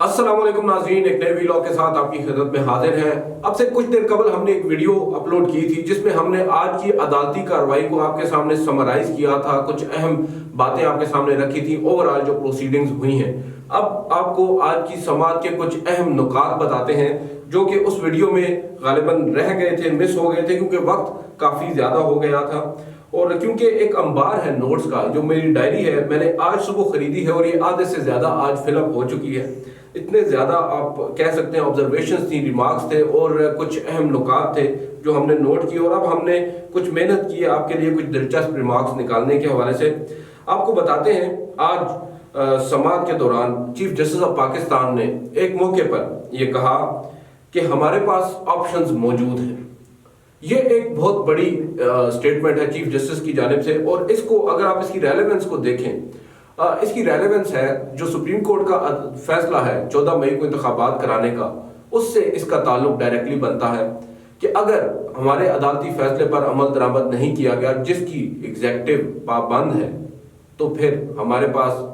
अस्सलाम वालेकुम नाज़रीन, एक नए वीलॉग के साथ आपकी खिदमत में हाजिर हैं। अब से कुछ देर कबल हमने एक वीडियो अपलोड की थी जिसमें हमने आज की अदालती कार्रवाई को आपके सामने समराइज किया था, कुछ अहम बातें आपके सामने रखी थी, ओवरऑल जो प्रोसीडिंग्स हुई हैं। अब आपको आज की समाअत के कुछ अहम नुकात बताते हैं जो कि उस वीडियो में गालिबन रह गए थे, मिस हो गए थे क्योंकि वक्त काफ़ी ज़्यादा हो गया था। और क्योंकि एक अंबार है नोट्स का, जो मेरी डायरी है मैंने आज सुबह खरीदी है और ये आधे से ज़्यादा आज फिलअप हो चुकी है। इतने ज़्यादा आप कह सकते हैं ऑब्जर्वेशंस थी, रिमार्क्स थे और कुछ अहम नुकात थे जो हमने नोट किए। और अब हमने कुछ मेहनत की है आपके लिए कुछ दिलचस्प रिमार्क्स निकालने के हवाले से। आपको बताते हैं आज समाअत के दौरान चीफ जस्टिस ऑफ पाकिस्तान ने एक मौके पर यह कहा कि हमारे पास ऑप्शंस मौजूद हैं। ये एक बहुत बड़ी स्टेटमेंट है चीफ जस्टिस की जानिब से, और इसको अगर आप इसकी रेलेवेंस को देखें, इसकी रेलेवेंस है जो सुप्रीम कोर्ट का फैसला है 14 मई को इंतखाबात कराने का, उससे इसका ताल्लुक डायरेक्टली बनता है कि अगर हमारे अदालती फैसले पर अमल दरामद नहीं किया गया जिसकी एग्जेक्टिव पाबंद है, तो फिर हमारे पास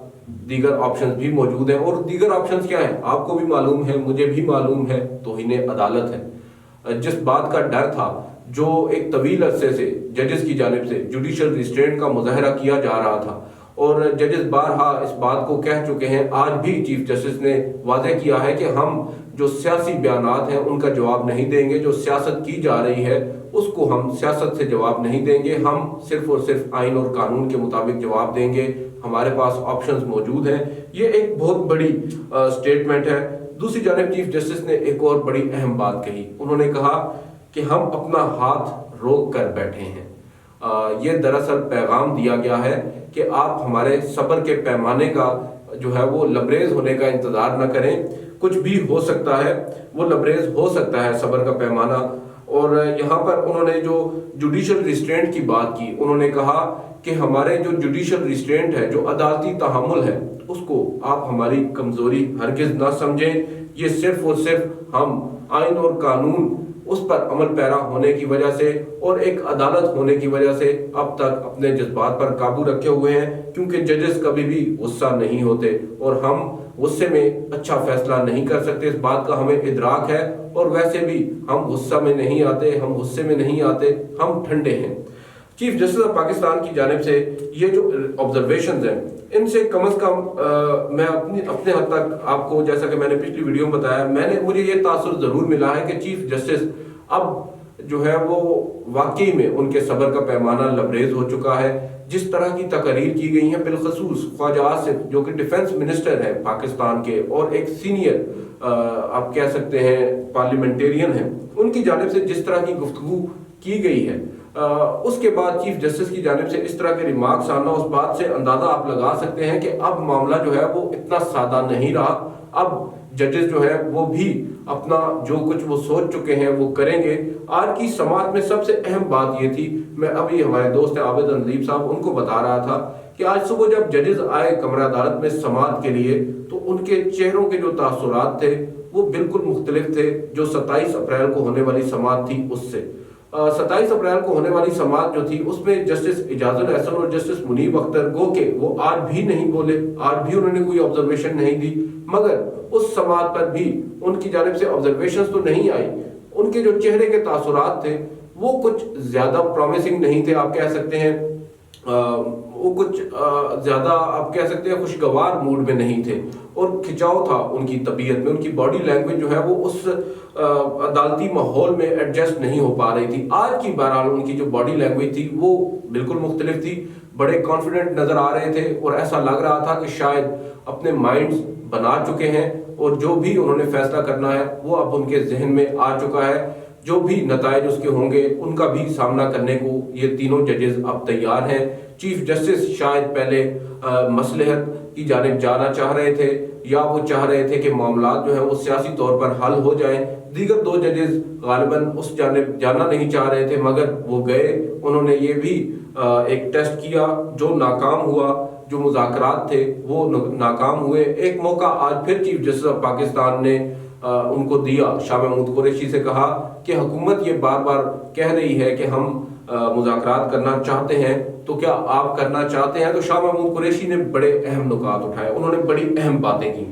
दीगर ऑप्शंस भी मौजूद हैं। और दीगर ऑप्शंस क्या हैं आपको भी मालूम है, मुझे भी मालूम है, तौहीन अदालत है। जिस बात का डर था, जो एक तवील अरसे से जजेस की जानिब से जुडिशल रिस्ट्रेंट का मुजाहरा किया जा रहा था, और जजेस बारहा इस बात को कह चुके हैं, आज भी चीफ जस्टिस ने वाज़ेह किया है कि हम जो सियासी बयानात हैं उनका जवाब नहीं देंगे, जो सियासत की जा रही है उसको हम सियासत से जवाब नहीं देंगे, हम सिर्फ और सिर्फ आइन और कानून के मुताबिक जवाब देंगे, हमारे पास ऑप्शंस मौजूद हैं। ये एक बहुत बड़ी स्टेटमेंट है। दूसरी जानिब चीफ जस्टिस ने एक और बड़ी अहम बात कही। उन्होंने कहा कि हम अपना हाथ रोक कर बैठे हैं। ये दरअसल पैगाम दिया गया है कि आप हमारे सब्र के पैमाने का जो है वो लबरेज होने का इंतजार न करें, कुछ भी हो सकता है, वो लबरेज हो सकता है सब्र का पैमाना। और यहाँ पर उन्होंने जो जुडिशल रिस्ट्रेंट की बात की, उन्होंने कहा कि हमारे जो जुडिशल रिस्ट्रेंट है, जो अदालती तहम्मुल है, उसको आप हमारी कमजोरी हरगिज ना समझें। ये सिर्फ और सिर्फ हम आइन और कानून उस पर अमल पैरा होने की वजह से और एक अदालत होने की वजह से अब तक अपने जज्बात पर काबू रखे हुए हैं, क्योंकि जजेस कभी भी गुस्सा नहीं होते और हम गुस्से में अच्छा फैसला नहीं कर सकते, इस बात का हमें इदराक है। और वैसे भी हम गुस्सा में नहीं आते, हम गुस्से में नहीं आते, हम ठंडे हैं। चीफ जस्टिस ऑफ पाकिस्तान की जानिब से ये जो ऑब्जर्वेशंस हैं, इनसे कम अज कम मैं अपने हद तक आपको, जैसा कि मैंने पिछली वीडियो में बताया, मुझे ये तासुर जरूर मिला है कि चीफ जस्टिस अब जो है वो वाकई में उनके सब्र का पैमाना लबरेज हो चुका है। जिस तरह की तकरीर की गई हैं, बिलखसूस ख्वाजा आसिफ जो कि डिफेंस मिनिस्टर है पाकिस्तान के और एक सीनियर आप कह सकते हैं पार्लियामेंटेरियन हैं, उनकी जानिब से जिस तरह की गुफ्तगू की गई है, उसके बाद चीफ जस्टिस की जानिब से इस तरह के रिमार्क्स आना, उस बात से अंदाजा आप लगा सकते हैं कि अब मामला जो है वो इतना सादा नहीं रहा। अब जजेस जो है वो भी अपना जो कुछ वो सोच चुके हैं वो करेंगे। आज की समाअत में सबसे अहम बात ये थी, मैं अभी हमारे दोस्त आबिद अनदीप साहब उनको बता रहा था कि आज सुबह जब जजेस आए कमरा अदालत में समाअत के लिए, तो उनके चेहरों के जो तासुरात थे वो बिल्कुल मुख्तलिफ थे जो 27 अप्रैल को होने वाली समाअत थी उससे। 27 अप्रैल को होने वाली समाअत जो थी उसमें जस्टिस इजाजुल एहसन और जस्टिस मुनीब अख्तर गो के वो आज भी नहीं बोले, आज भी उन्होंने कोई ऑब्जर्वेशन नहीं दी, मगर उस समाअत पर भी उनकी जानिब से ऑब्जर्वेशंस तो नहीं आई। उनके जो चेहरे के तासुरात थे वो कुछ ज्यादा प्रॉमिसिंग नहीं थे, आप कह सकते हैं वो कुछ ज्यादा आप कह सकते हैं खुशगवार मूड में नहीं थे, और खिंचाव था उनकी तबीयत में, उनकी बॉडी लैंग्वेज जो है वो उस अदालती माहौल में एडजस्ट नहीं हो पा रही थी। आज की बहरहाल उनकी जो बॉडी लैंग्वेज थी वो बिल्कुल मुख्तलिफ थी, बड़े कॉन्फिडेंट नजर आ रहे थे और ऐसा लग रहा था कि शायद अपने माइंड्स बना चुके हैं और जो भी उन्होंने फैसला करना है वो अब उनके जहन में आ चुका है। जो भी नताइज उसके होंगे उनका भी सामना करने को ये तीनों जजेस अब तैयार हैं। चीफ जस्टिस शायद पहले मसलहत की जानिब जाना चाह रहे थे, या वो चाह रहे थे कि मामलात जो है वो सियासी तौर पर हल हो जाएं। दीगर दो जजेस गालिबन उस जानिब जाना नहीं चाह रहे थे, मगर वो गए। उन्होंने ये भी एक टेस्ट किया जो नाकाम हुआ, जो मुज़ाकरात थे वो नाकाम हुए। एक मौका आज फिर चीफ जस्टिस ऑफ पाकिस्तान ने उनको दिया। शाह महमूद कुरैशी से कहा कि हुकूमत ये बार बार कह रही है कि हम मुज़ाकरात करना चाहते हैं, तो क्या आप करना चाहते हैं? तो शाह महमूद कुरैशी ने बड़े अहम नुकात उठाए, उन्होंने बड़ी अहम बातें की।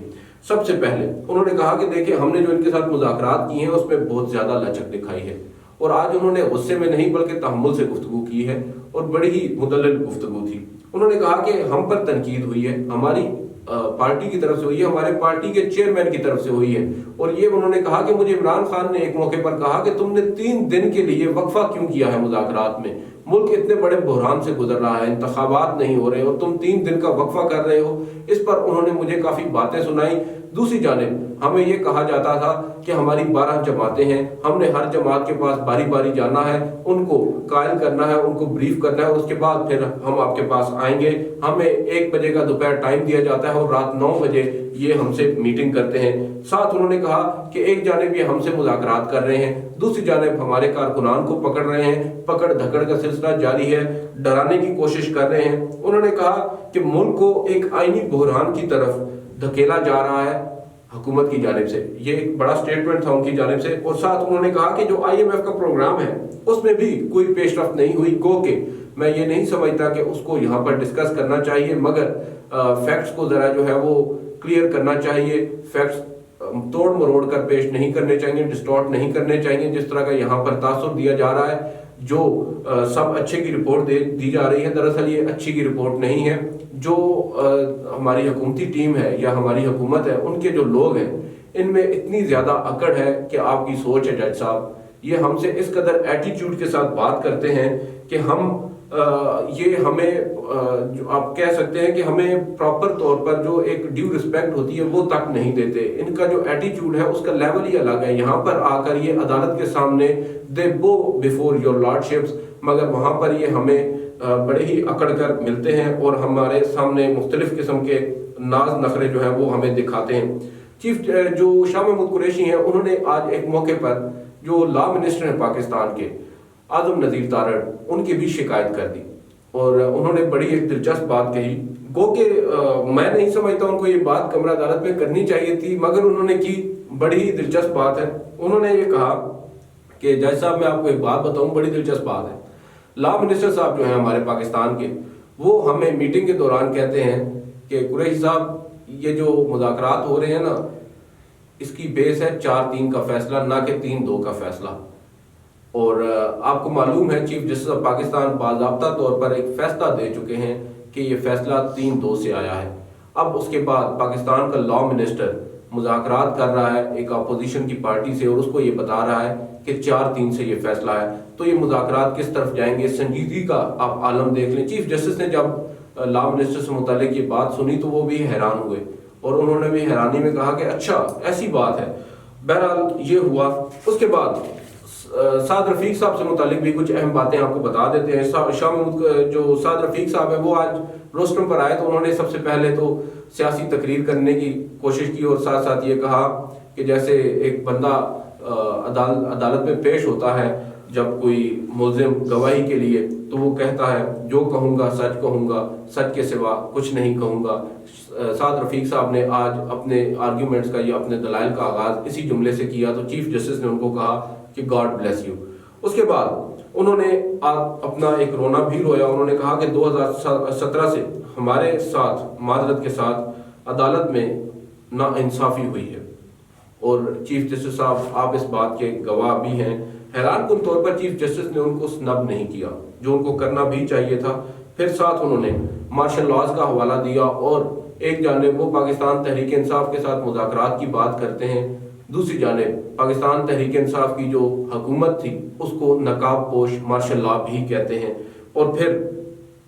सबसे पहले उन्होंने कहा कि देखिए हमने जो इनके साथ मुज़ाकरात किए हैं उसमें बहुत ज़्यादा लचक दिखाई है, और आज उन्होंने गुस्से में नहीं बल्कि तहम्मुल से गुफ्तगू की है और बड़ी ही मुदल्लल गुफ्तगू थी। उन्होंने कहा कि हम पर तनकीद हुई है, हमारी पार्टी की तरफ से हुई है, हमारे पार्टी के चेयरमैन की तरफ से हुई है, और ये उन्होंने कहा कि मुझे इमरान खान ने एक मौके पर कहा कि तुमने 3 दिन के लिए वक्फा क्यों किया है मुज़ाकरात में, मुल्क इतने बड़े बहरान से गुजर रहा है, इंतखाबात नहीं हो रहे और तुम 3 दिन का वक्फा कर रहे हो। इस पर उन्होंने मुझे काफ़ी बातें सुनाई। दूसरी जानिब हमें ये कहा जाता था कि हमारी 12 जमातें हैं, हमने हर जमात के पास बारी बारी जाना है, उनको कायल करना है, उनको ब्रीफ करना है, उसके बाद फिर हम आपके पास आएंगे। हमें 1 बजे का दोपहर टाइम दिया जाता है और रात 9 बजे ये हमसे मीटिंग करते हैं। साथ उन्होंने कहा कि एक जानिब ये हमसे मुज़ाकरात कर रहे हैं, दूसरी जानिब हमारे कारकुनान को पकड़ रहे हैं, पकड़ धकड़ का सिलसिला जारी है, डराने की कोशिश कर रहे हैं। उन्होंने कहा कि मुल्क को एक आईनी बहरान की तरफ धकेला जा रहा है हुकूमत की जानिब से। ये एक बड़ा स्टेटमेंट था उनकी जानिब से। और साथ उन्होंने कहा कि जो IMF का प्रोग्राम है उसमें भी कोई पेशरफ्त नहीं हुई, गो के मैं ये नहीं समझता कि उसको यहाँ पर डिस्कस करना चाहिए, मगर फैक्ट्स को ज़रा जो है वो क्लियर करना चाहिए, फैक्ट्स तोड़ मरोड़ कर पेश नहीं करने चाहिए, डिस्टॉर्ट नहीं करने चाहिए जिस तरह का यहाँ पर तासुर दिया जा रहा है। जो सब अच्छे की रिपोर्ट दी जा रही है, दरअसल ये अच्छी की रिपोर्ट नहीं है। जो हमारी हुकूमती टीम है या हमारी हुकूमत है, उनके जो लोग हैं इनमें इतनी ज़्यादा अकड़ है कि आपकी सोच है जज साहब, ये हमसे इस कदर एटीट्यूड के साथ बात करते हैं कि हम ये हमें जो आप कह सकते हैं कि हमें प्रॉपर तौर पर जो एक ड्यू रिस्पेक्ट होती है वो तक नहीं देते। इनका जो एटीट्यूड है उसका लेवल ही अलग है। यहाँ पर आकर ये अदालत के सामने दे बो बिफोर योर लॉर्डशिप्स, मगर वहाँ पर ये हमें बड़े ही अकड़ कर मिलते हैं और हमारे सामने मुख्तलिफ किस्म के नाज नखरे जो है वो हमें दिखाते हैं। चीफ जो शाह महमूद कुरैशी हैं, उन्होंने आज एक मौके पर जो लॉ मिनिस्टर हैं पाकिस्तान के आज़म नज़ीर तारड़, उनकी भी शिकायत कर दी और उन्होंने बड़ी एक दिलचस्प बात कही। गो के मैं नहीं समझता उनको ये बात कमरा अदालत में करनी चाहिए थी, मगर उन्होंने की। बड़ी ही दिलचस्प बात है। उन्होंने ये कहा कि जज साहब मैं आपको एक बात बताऊं, बड़ी दिलचस्प बात है। लॉ मिनिस्टर साहब जो हैं हमारे पाकिस्तान के, वो हमें मीटिंग के दौरान कहते हैं कि कुरैशी साहब ये जो मुज़ाकरात हो रहे हैं ना, इसकी बेस है 4-3 का फैसला, ना कि 3-2 का फैसला। और आपको मालूम है चीफ जस्टिस ऑफ पाकिस्तान बाज़ाब्ता तौर पर एक फैसला दे चुके हैं कि ये फैसला 3-2 से आया है। अब उसके बाद पाकिस्तान का लॉ मिनिस्टर मुज़ाकरात कर रहा है एक अपोजिशन की पार्टी से और उसको ये बता रहा है कि 4-3 से ये फैसला है। तो ये मुज़ाकरात किस तरफ जाएंगे, संजीदगी का आप आलम देख लें। चीफ जस्टिस ने जब लॉ मिनिस्टर से मुतालिक ये बात सुनी तो वो भी हैरान हुए और उन्होंने भी हैरानी में कहा कि अच्छा ऐसी बात है। बहरहाल ये हुआ। उसके बाद साद रफीक साहब से मुतालिक भी कुछ अहम बातें आपको बता देते हैं। शाह महमूद जो साद रफीक साहब है वो आज रोस्टम पर आए तो उन्होंने सबसे पहले तो सियासी तकरीर करने की कोशिश की और साथ साथ ये कहा कि जैसे एक बंदा अदालत में पेश होता है जब कोई मुल्जिम गवाही के लिए, तो वो कहता है जो कहूँगा सच के सिवा कुछ नहीं कहूँगा। साद रफीक साहब ने आज अपने आर्ग्यूमेंट्स का या अपने दलाइल का आगाज इसी जुमले से किया तो चीफ जस्टिस ने उनको कहा कि गॉड ब्लेस यू। उसके बाद उन्होंने अपना एक रोना भी रोया। उन्होंने कहा कि 2017 से हमारे साथ मादरत के साथ अदालत में नाइंसाफ़ी हुई है और चीफ जस्टिस साहब आप इस बात के गवाह भी हैं। हैरान कुन तौर पर चीफ जस्टिस ने उनको स्नब नहीं किया जो उनको करना भी चाहिए था। फिर साथ उन्होंने मार्शल लॉज का हवाला दिया और एक जानिब वो पाकिस्तान तहरीक इंसाफ के साथ मुज़ाकरात की बात करते हैं, दूसरी जानिब पाकिस्तान तहरीक इंसाफ की जो हुकूमत थी उसको नकाब पोश मार्शल लॉ भी कहते हैं। और फिर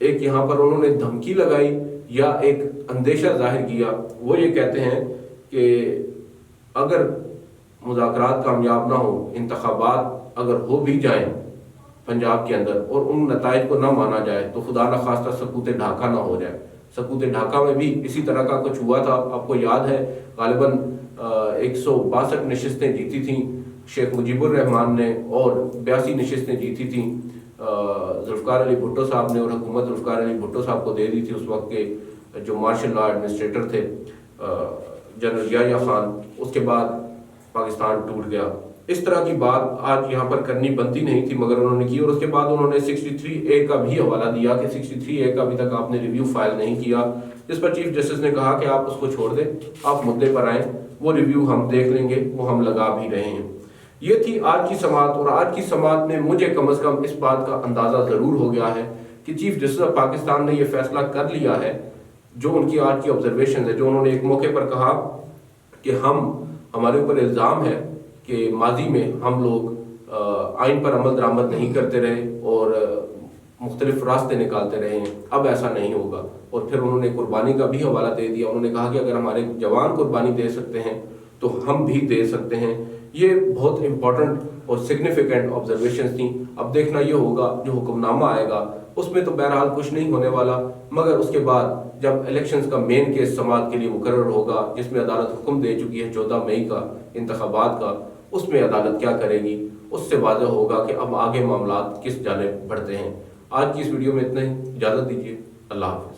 एक यहाँ पर उन्होंने धमकी लगाई या एक अंदेशा जाहिर किया। वो ये कहते हैं कि अगर मुज़ाकरात कामयाब ना हो, इंतखाबात अगर हो भी जाएं पंजाब के अंदर और उन नताइज को ना माना जाए तो खुदा न खास्ता सकूत ढाका ना हो जाए। सकूत ढाका में भी इसी तरह का कुछ हुआ था, आपको याद है। गालिबन 162 नशिस्तें जीती थी शेख मुजीबुर रहमान ने और 82 नशिस्तें जीती थी जुल्फ़िकार अली भुट्टो साहब ने और हुकूमत जुल्फ़िकार अली भुट्टो साहब को दे दी थी उस वक्त के जो मार्शल लॉ एडमिनिस्ट्रेटर थे जनरल याह्या खान। उसके बाद पाकिस्तान टूट गया। इस तरह की बात आज यहाँ पर करनी बनती नहीं थी मगर उन्होंने की। और उसके बाद उन्होंने 63A का भी हवाला दिया कि 63A का अभी तक आपने रिव्यू फाइल नहीं किया। जिस पर चीफ जस्टिस ने कहा कि आप उसको छोड़ दें, आप मुद्दे पर आएँ, वो रिव्यू हम देख लेंगे, वो हम लगा भी रहे हैं। ये थी आज की समाअत, और आज की समाअत में मुझे कम अज़ कम इस बात का अंदाज़ा ज़रूर हो गया है कि चीफ जस्टिस ऑफ पाकिस्तान ने ये फैसला कर लिया है, जो उनकी आज की ऑब्जर्वेशन है, जो उन्होंने एक मौके पर कहा कि हमारे ऊपर इल्ज़ाम है कि माजी में हम लोग आइन पर अमल दरामद नहीं करते रहे और मुख्तलिफ रास्ते निकालते रहे हैं, अब ऐसा नहीं होगा। और फिर उन्होंने कुर्बानी का भी हवाला दे दिया। उन्होंने कहा कि अगर हमारे जवान कुर्बानी दे सकते हैं तो हम भी दे सकते हैं। ये बहुत इंपॉर्टेंट और सिग्निफिकेंट ऑब्जर्वेशंस थी। अब देखना ये होगा जो हुक्मनामा आएगा उसमें तो बहरहाल कुछ नहीं होने वाला, मगर उसके बाद जब इलेक्शंस का मेन केस समाअत के लिए मुकर्रर होगा, जिसमें अदालत हुक्म दे चुकी है 14 मई का इंतखाबात का, उसमें अदालत क्या करेगी, उससे वाज़ह होगा कि अब आगे मामलात किस जानिब बढ़ते हैं। आज की इस वीडियो में इतना ही, इजाज़त दीजिए, अल्लाह हाफ़िज़।